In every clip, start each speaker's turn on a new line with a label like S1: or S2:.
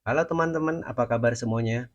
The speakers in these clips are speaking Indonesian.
S1: Halo teman-teman, apa kabar semuanya?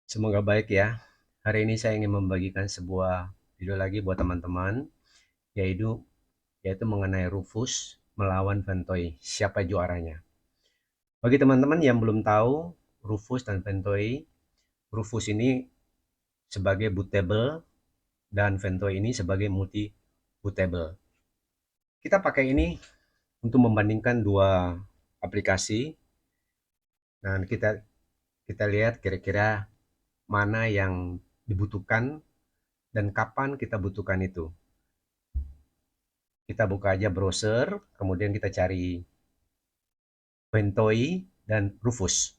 S1: Semoga baik ya. Hari ini saya ingin membagikan sebuah video lagi buat teman-teman, yaitu yaitu mengenai Rufus melawan Ventoy. Siapa juaranya? Bagi teman-teman yang belum tahu, Rufus dan Ventoy, Rufus ini sebagai bootable dan Ventoy ini sebagai multi bootable. Kita pakai ini untuk membandingkan dua aplikasi dan kita lihat kira-kira mana yang dibutuhkan dan kapan kita butuhkan itu. Kita buka aja browser, kemudian kita cari Ventoy dan Rufus.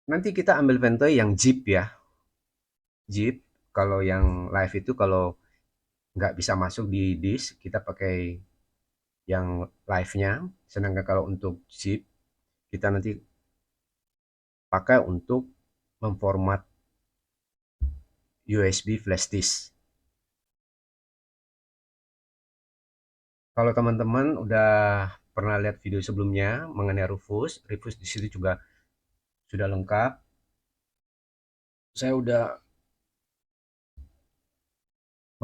S1: Nanti kita ambil Ventoy yang zip ya, zip. Kalau yang live itu kalau nggak bisa masuk di disk, kita pakai yang live-nya. Sedangkan kalau untuk zip, kita nanti pakai untuk memformat USB flash disk. Kalau teman-teman udah pernah lihat video sebelumnya mengenai Rufus, Rufus di situ juga sudah lengkap. Saya udah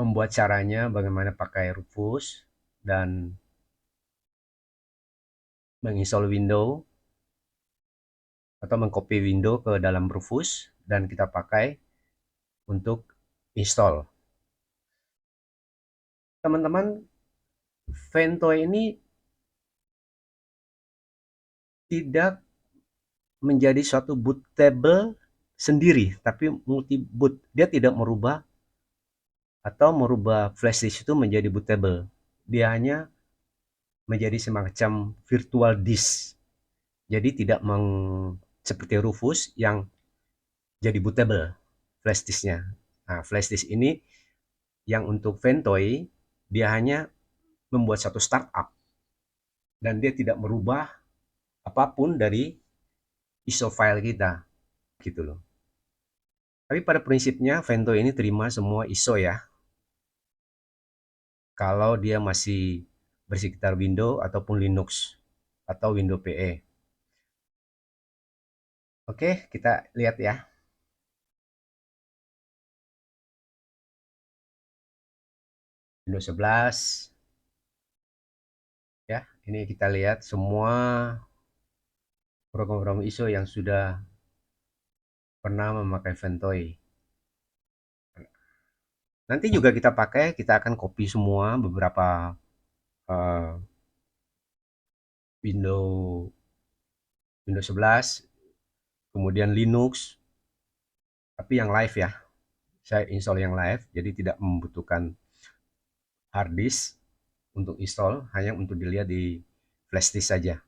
S1: membuat caranya bagaimana pakai Rufus dan menginstall window atau mengcopy window ke dalam Rufus dan kita pakai untuk install. Teman-teman, Ventoy ini tidak menjadi suatu bootable sendiri, tapi multi boot. Dia tidak merubah atau merubah flash disk itu menjadi bootable. Dia hanya menjadi semacam virtual disk. Jadi tidak seperti Rufus yang jadi bootable flash disknya. Nah, flash disk ini yang untuk Ventoy, dia hanya membuat satu startup dan dia tidak merubah apapun dari ISO file kita, gitu loh. Tapi pada prinsipnya Ventoy ini terima semua ISO ya, kalau dia masih bersekitar Windows ataupun Linux atau Windows PE. Oke, kita lihat ya. Windows 11 ya. Ini kita lihat semua program-program ISO yang sudah pernah memakai Ventoy. Nanti juga kita akan copy semua beberapa uh, Windows Windows 11, kemudian Linux, tapi yang live ya. Saya install yang live, jadi tidak membutuhkan hard disk untuk install, hanya untuk dilihat di flash disk saja.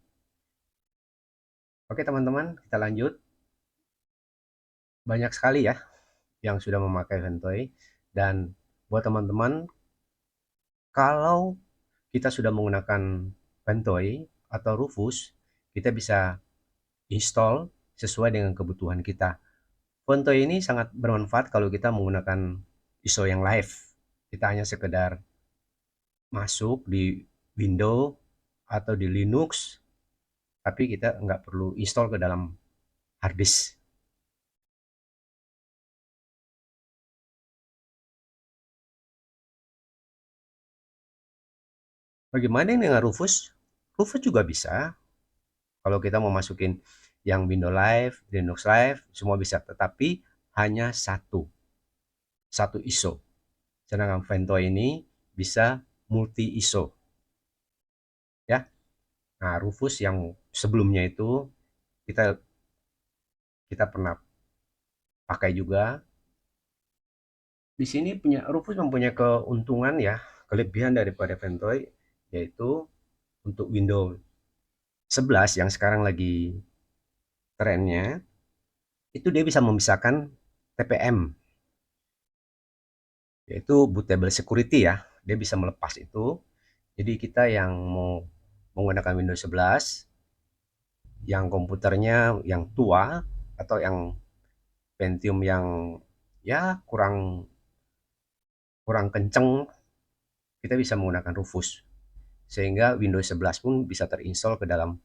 S1: Oke teman-teman, kita lanjut. Banyak sekali ya yang sudah memakai Ventoy. Dan buat teman-teman, kalau kita sudah menggunakan Ventoy atau Rufus, kita bisa install sesuai dengan kebutuhan kita. Ventoy ini sangat bermanfaat kalau kita menggunakan ISO yang live. Kita hanya sekedar masuk di Windows atau di Linux, tapi kita nggak perlu install ke dalam hard disk. Bagaimana dengan Rufus? Rufus juga bisa. Kalau kita mau masukin yang Windows Live, Linux Live, semua bisa. Tetapi hanya satu ISO. Sedangkan Ventoy ini bisa multi ISO. Ya. Nah, Rufus yang sebelumnya itu kita kita pernah pakai juga. Di sini Rufus mempunyai keuntungan ya, kelebihan daripada Ventoy, yaitu untuk Windows 11 yang sekarang lagi trennya, itu dia bisa memisahkan TPM, yaitu bootable security ya. Dia bisa melepas itu. Jadi kita yang mau menggunakan Windows 11, yang komputernya yang tua atau yang Pentium yang ya kurang kurang kenceng, kita bisa menggunakan Rufus. Sehingga Windows 11 pun bisa terinstall ke dalam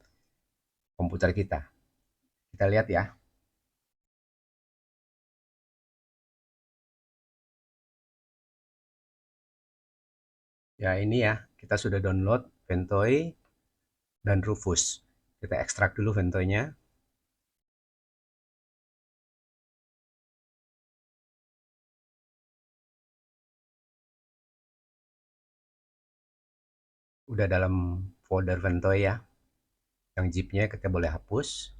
S1: komputer kita. Kita lihat ya. Ya ini ya, kita sudah download Ventoy dan Rufus. Kita ekstrak dulu Ventoy-nya. Udah dalam folder Ventoy ya. Yang zip-nya kita boleh hapus.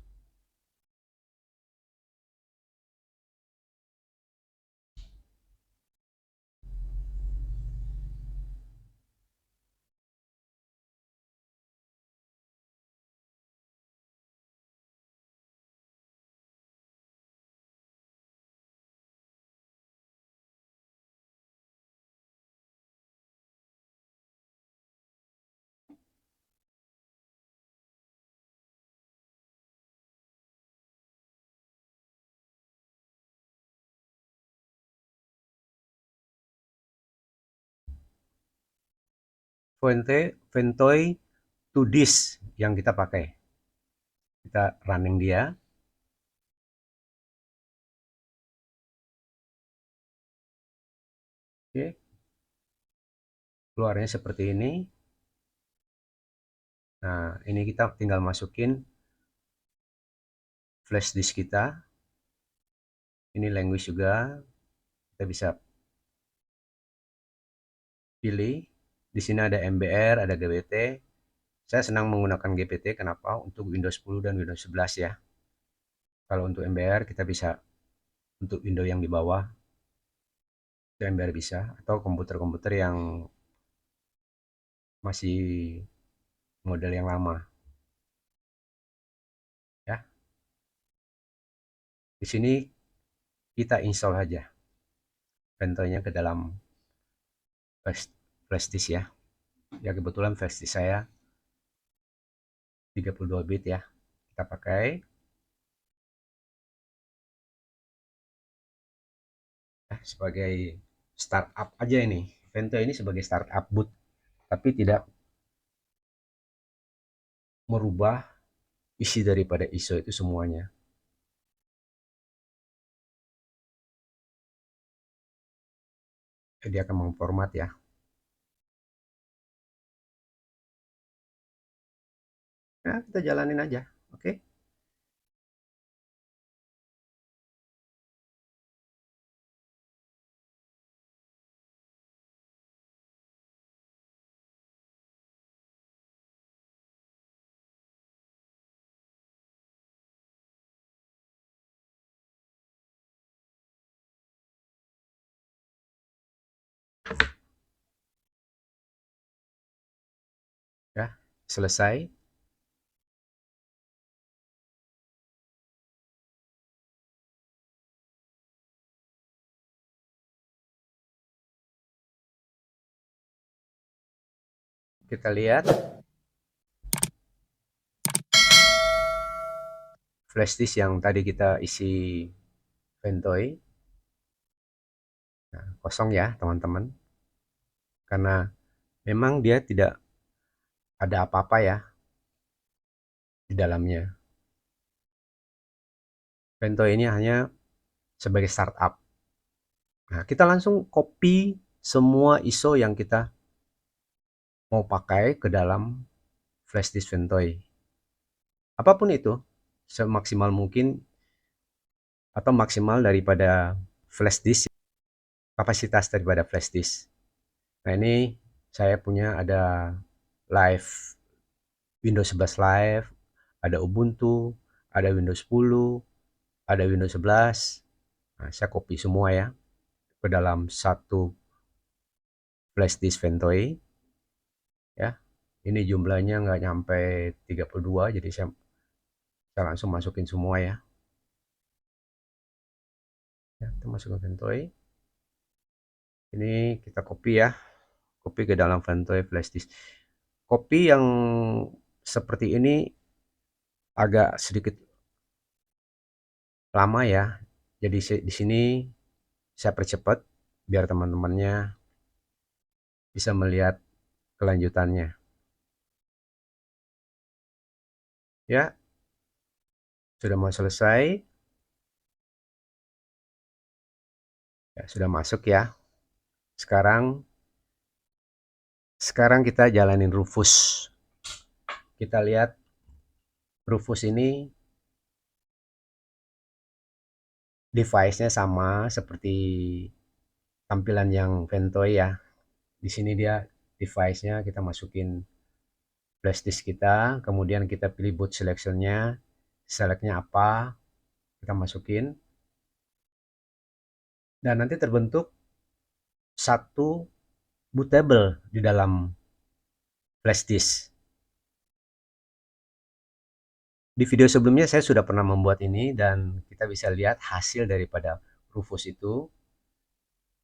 S1: Ventoy to disk yang kita pakai. Kita running dia. Oke. Keluarnya seperti ini. Nah, ini kita tinggal masukin flash disk kita. Ini language juga. Kita bisa pilih. Di sini ada MBR, ada GPT. Saya senang menggunakan GPT. Kenapa? Untuk Windows 10 dan Windows 11 ya. Kalau untuk MBR kita bisa untuk Windows yang di bawah, itu MBR bisa. Atau komputer-komputer yang masih model yang lama. Ya. Di sini kita install aja contohnya ke dalam flash disk ya. Ya kebetulan flash disk saya 32 bit ya. Kita pakai. Sebagai startup aja ini. Vento ini sebagai startup boot, tapi tidak merubah isi daripada ISO itu semuanya. Dia akan memformat ya. Nah, kita jalanin aja. Oke. Ya, selesai. Kita lihat flash disk yang tadi kita isi Ventoy. Nah, kosong ya, teman-teman. Karena memang dia tidak ada apa-apa ya di dalamnya. Ventoy ini hanya sebagai startup. Nah, kita langsung copy semua ISO yang kita mau pakai ke dalam flash disk Ventoy. Apapun itu, semaksimal mungkin atau maksimal daripada flash disk, kapasitas daripada flash disk. Nah, ini saya punya ada live Windows 11 Live, ada Ubuntu, ada Windows 10, ada Windows 11. Nah, saya copy semua ya ke dalam satu flash disk Ventoy ya. Ini jumlahnya nggak nyampe 32, jadi saya langsung masukin semua ya. Ya, kita masukin Ventoy. Ini kita copy ya, copy ke dalam Ventoy flash disk. Copy yang seperti ini agak sedikit lama ya. Jadi di sini saya percepat biar teman-temannya bisa melihat kelanjutannya. Ya, sudah mau selesai. Ya, sudah masuk ya. Sekarang kita jalanin Rufus. Kita lihat Rufus ini device-nya sama seperti tampilan yang Ventoy ya. Di sini dia device-nya kita masukin flash disk kita, kemudian kita pilih boot selection-nya, select-nya apa, kita masukin, dan nanti terbentuk satu bootable di dalam flash disk. Di video sebelumnya saya sudah pernah membuat ini dan kita bisa lihat hasil daripada Rufus itu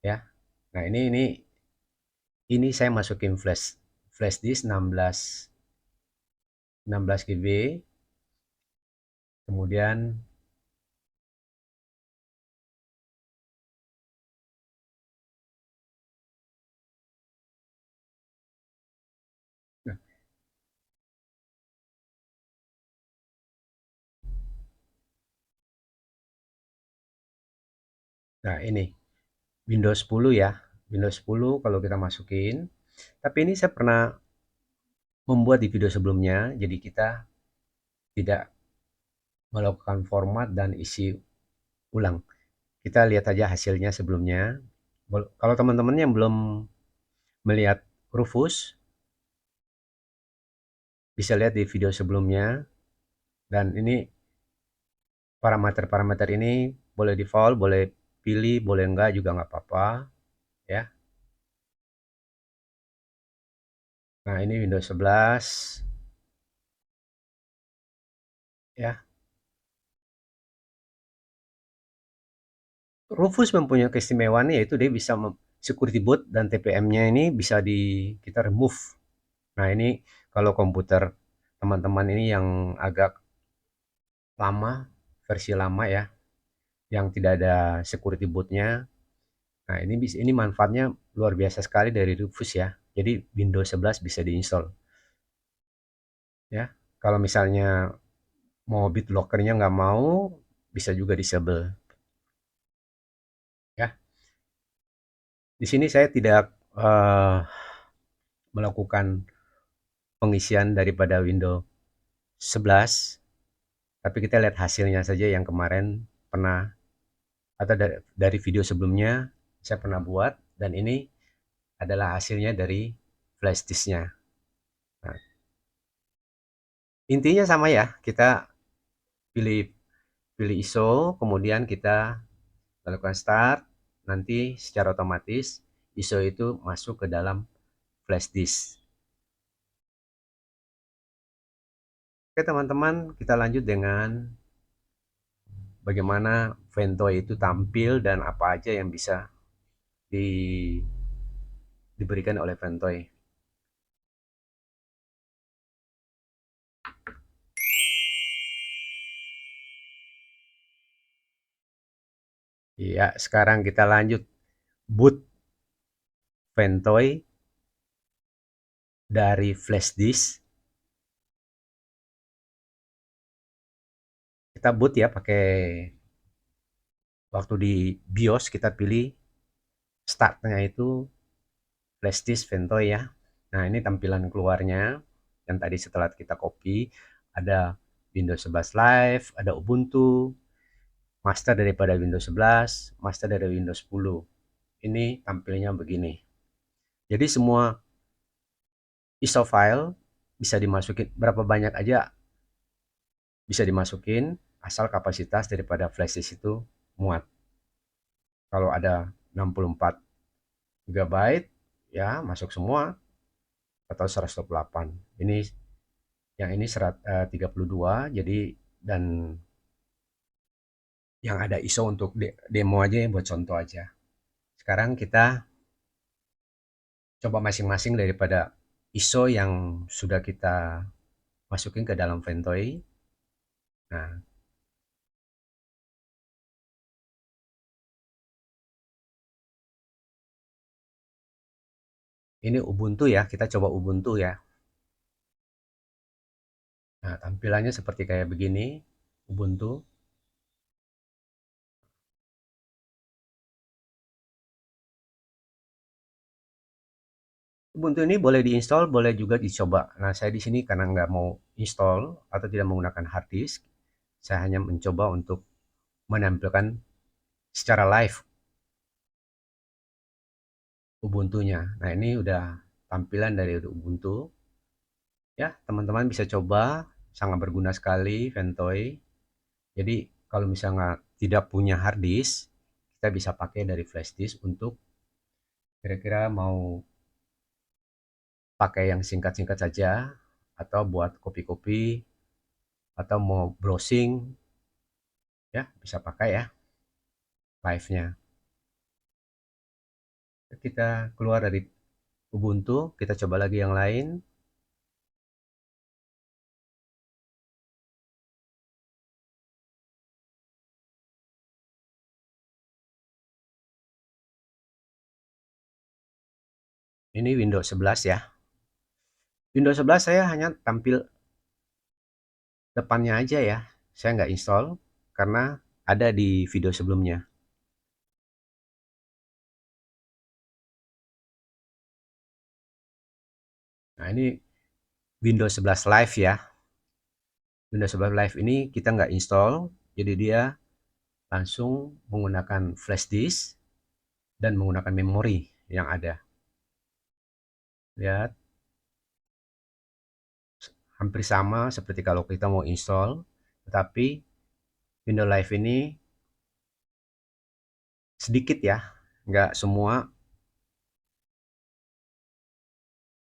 S1: ya. Nah, ini saya masukin flash disk 16 GB. Kemudian nah, nah ini Windows 10 ya. Windows 10 kalau kita masukin. Tapi ini saya pernah membuat di video sebelumnya, jadi kita tidak melakukan format dan isi ulang. Kita lihat aja hasilnya sebelumnya. Kalau teman-teman yang belum melihat Rufus, bisa lihat di video sebelumnya. Dan ini parameter-parameter ini boleh default, boleh pilih, boleh enggak juga nggak apa-apa ya. Nah, ini Windows 11 ya. Rufus mempunyai keistimewaan yaitu dia bisa security boot dan TPM-nya ini bisa kita remove. Nah, ini kalau komputer teman-teman ini yang agak lama, versi lama ya, yang tidak ada security bootnya. Nah, ini manfaatnya luar biasa sekali dari Rufus ya. Jadi Windows 11 bisa diinstal ya. Kalau misalnya mau BitLocker-nya nggak mau, bisa juga disable ya. Di sini saya tidak melakukan pengisian daripada Windows 11, tapi kita lihat hasilnya saja yang kemarin pernah atau dari video sebelumnya saya pernah buat, dan ini adalah hasilnya dari flash disknya. Nah, intinya sama ya, kita pilih pilih ISO, kemudian kita lakukan start, nanti secara otomatis ISO itu masuk ke dalam flash disk. Oke teman-teman, kita lanjut dengan bagaimana Ventoy itu tampil dan apa aja yang bisa di, diberikan oleh Ventoy. Ya, sekarang kita lanjut boot Ventoy dari flash disk. Kita boot ya pakai waktu di BIOS kita pilih startnya itu flash disk Ventoy ya. Nah, ini tampilan keluarnya yang tadi setelah kita copy, ada Windows 11 Live, ada Ubuntu, master daripada Windows 11, master dari Windows 10. Ini tampilnya begini. Jadi semua ISO file bisa dimasukin berapa banyak aja, bisa dimasukin asal kapasitas daripada flash disk itu muat. Kalau ada 64 GB ya masuk semua, atau 128. Ini yang ini 32, jadi dan yang ada ISO untuk demo aja ya, buat contoh aja. Sekarang kita coba masing-masing daripada ISO yang sudah kita masukin ke dalam Ventoy. Nah, Ini Ubuntu ya, kita coba Ubuntu ya. Nah, tampilannya seperti kayak begini, Ubuntu. Ubuntu ini boleh diinstal, boleh juga dicoba. Nah, saya di sini karena nggak mau install atau tidak menggunakan hard disk, saya hanya mencoba untuk menampilkan secara live Ubuntunya. Nah, ini udah tampilan dari Ubuntu. Ya, teman-teman bisa coba, sangat berguna sekali Ventoy. Jadi, kalau misalnya tidak punya hard disk, kita bisa pakai dari flash disk untuk kira-kira mau pakai yang singkat-singkat saja, atau buat kopi-kopi, atau mau browsing, ya bisa pakai ya live-nya. Kita keluar dari Ubuntu, kita coba lagi yang lain. Ini Windows 11 ya. Windows 11 saya hanya tampil depannya aja ya. Saya nggak install karena ada di video sebelumnya. Nah, ini Windows 11 Live ya. Windows 11 Live ini kita nggak install, jadi dia langsung menggunakan flash disk dan menggunakan memori yang ada. Lihat, hampir sama seperti kalau kita mau install, tetapi Windows Live ini sedikit ya, nggak semua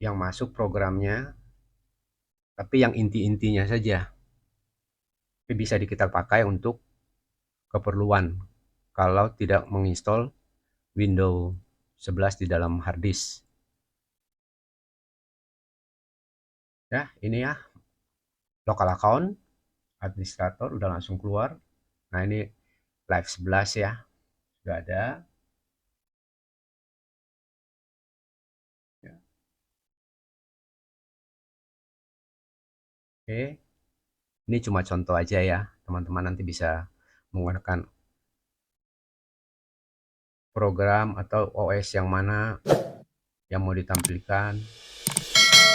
S1: yang masuk programnya, tapi yang inti-intinya saja. Tapi bisa kita pakai untuk keperluan kalau tidak menginstal Windows 11 di dalam hard disk. Ya, ini ya, local account, administrator udah langsung keluar. Nah, ini Live 11 ya, sudah ada. Ya. Oke, ini cuma contoh aja ya, teman-teman nanti bisa menggunakan program atau OS yang mana yang mau ditampilkan,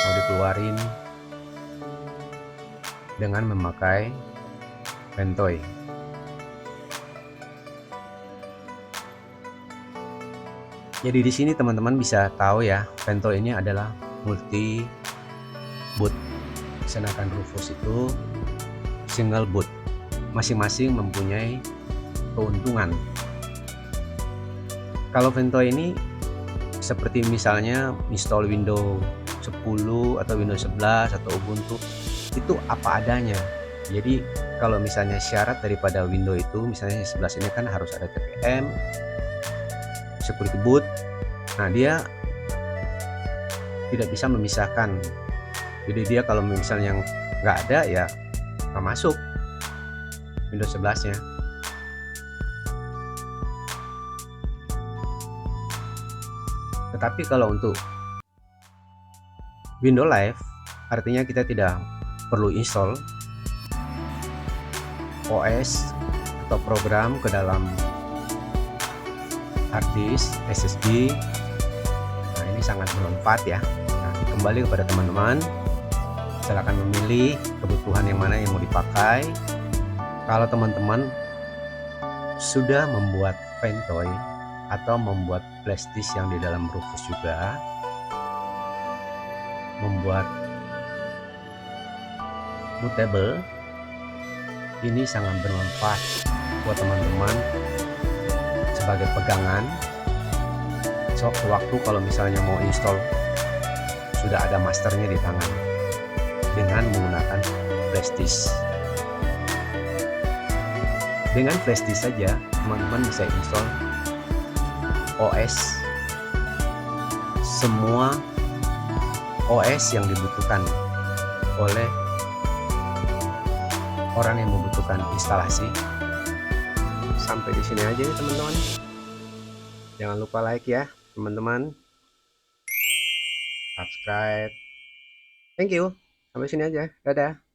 S1: mau dikeluarin dengan memakai Ventoy. Jadi di sini teman-teman bisa tahu ya, Ventoy ini adalah multi boot, sedangkan Rufus itu single boot. Masing-masing mempunyai keuntungan. Kalau Ventoy ini seperti misalnya install Windows 10 atau Windows 11 atau Ubuntu, itu apa adanya. Jadi kalau misalnya syarat daripada Windows itu, misalnya 11 ini kan harus ada TPM, security boot. Nah, dia tidak bisa memisahkan. Jadi dia kalau misalnya nggak ada ya nggak masuk Windows 11 nya. Tetapi kalau untuk Windows Live, artinya kita tidak perlu install OS atau program ke dalam hard disk, SSD. Nah, ini sangat bermanfaat ya. Nah, kembali kepada teman-teman, silakan memilih kebutuhan yang mana yang mau dipakai. Kalau teman-teman sudah membuat Ventoy atau membuat flash disk yang di dalam Rufus juga, membuat bootable, ini sangat bermanfaat buat teman-teman sebagai pegangan sewaktu-waktu kalau misalnya mau install sudah ada masternya di tangan dengan menggunakan flash disk. Dengan flash disk saja teman-teman bisa install OS, semua OS yang dibutuhkan oleh orang yang membutuhkan instalasi. Sampai di sini aja ya teman-teman. Jangan lupa like ya teman-teman. subscribe. Thank you. Sampai sini aja. Dadah.